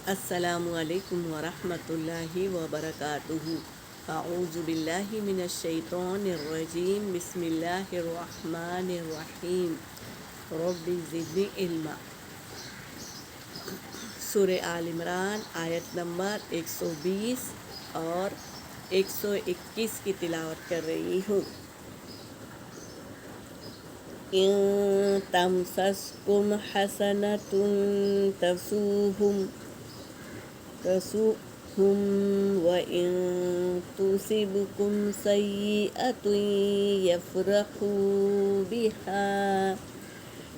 السلام علیکم ورحمۃ اللہ وبرکاتہ۔ اعوذ باللہ من الشیطان الرجیم، بسم اللہ الرحمن الرحیم، رب زدنی علما۔ سورہ آل عمران آیت نمبر 120 اور 121 کی تلاوت کر رہی ہوں۔ ان تمسسکم حسنۃ تسؤہم وَإِن تُصِبْكُمْ سَيِّئَةٌ يَفْرَحُوا بِهَا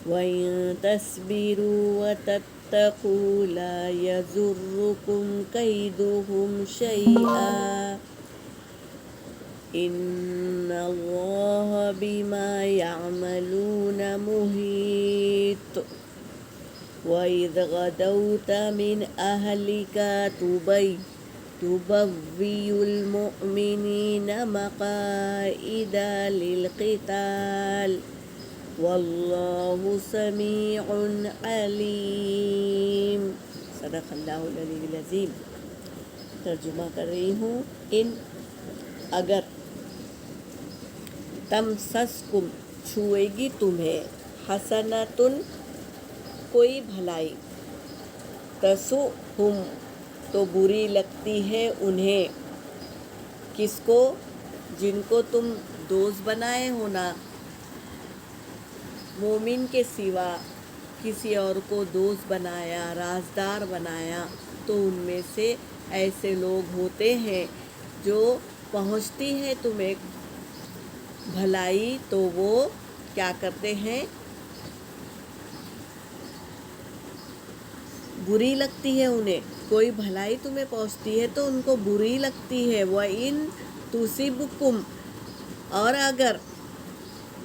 وَإِن تَصْبِرُوا وَتَتَّقُوا لَا يَضُرُّكُمْ كَيْدُهُمْ شَيْئًا إِنَّ اللَّهَ بِمَا يَعْمَلُونَ مُحِيطٌ۔ وَإِذْ غَدَوْتَ مِنْ أَهْلِكَ تُبَوِّئُ الْمُؤْمِنِينَ مَقَاعِدَ لِلْقِتَالِ وَاللَّهُ سَمِيعٌ عَلِيمٌ۔ صدق اللہ العلی العظیم۔ ترجمہ کر رہی ہوں۔ ان اگر تمسسکم چھوئے گی تمہیں، حسنۃ کوئی بھلائی، تسؤہم تو بری لگتی ہے انہیں۔ کس کو؟ جن کو تم دوست بنائے ہو نا، مومن کے سوا کسی اور کو دوست بنایا، رازدار بنایا، تو ان میں سے ایسے لوگ ہوتے ہیں جو پہنچتی ہے تمہیں بھلائی تو وہ کیا کرتے ہیں؟ بری لگتی ہے انہیں۔ کوئی بھلائی تمہیں پہنچتی ہے تو ان کو بری لگتی ہے۔ وَإِن تُصِبْكُمْ اور اگر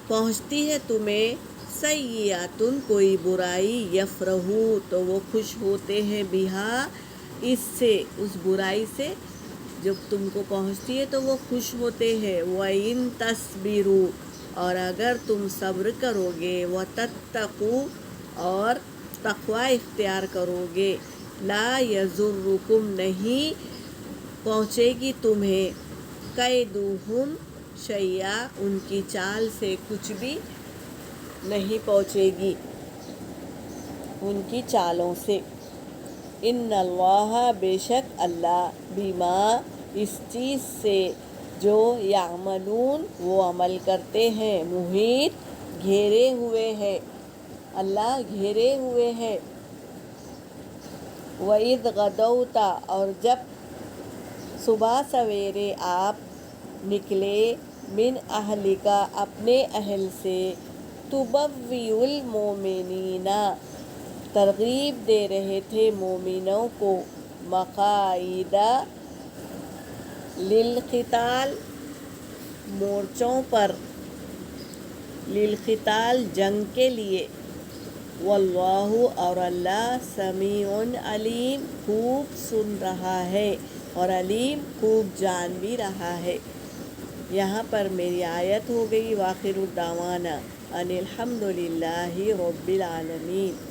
پہنچتی ہے تمہیں سیئۃ کوئی برائی، یفرحوا تو وہ خوش ہوتے ہیں، بہا اس سے، اس برائی سے جب تم کو پہنچتی ہے تو وہ خوش ہوتے ہیں۔ وَإِن تَصْبِرُوا اور اگر تم صبر کرو گے، وَتَتَّقُوا اور تقوی اختیار کرو گے، لا یضرکم نہیں پہنچے گی تمہیں، کیدہم شیئا ان کی چال سے کچھ بھی نہیں پہنچے گی، ان کی چالوں سے۔ ان اللہ بے شک اللہ، بما اس چیز سے جو یعملون وہ عمل کرتے ہیں، محیط گھیرے ہوئے ہے، اللہ گھیرے ہوئے ہے۔ وَإِذْ غَدَوْتَ اور جب صبح سویرے آپ نکلے، من اہلک اپنے اہل سے، تُبَوِّئُ الْمُؤْمِنِينَ ترغیب دے رہے تھے مومنوں کو، مقاعد للقتال مورچوں پر، للقتال جنگ کے لیے، واللہ اور اللہ سمیع علیم خوب سن رہا ہے اور علیم خوب جان بھی رہا ہے۔ یہاں پر میری آیت ہو گئی۔ وآخر الدعوانا ان الحمد للہ رب العالمین۔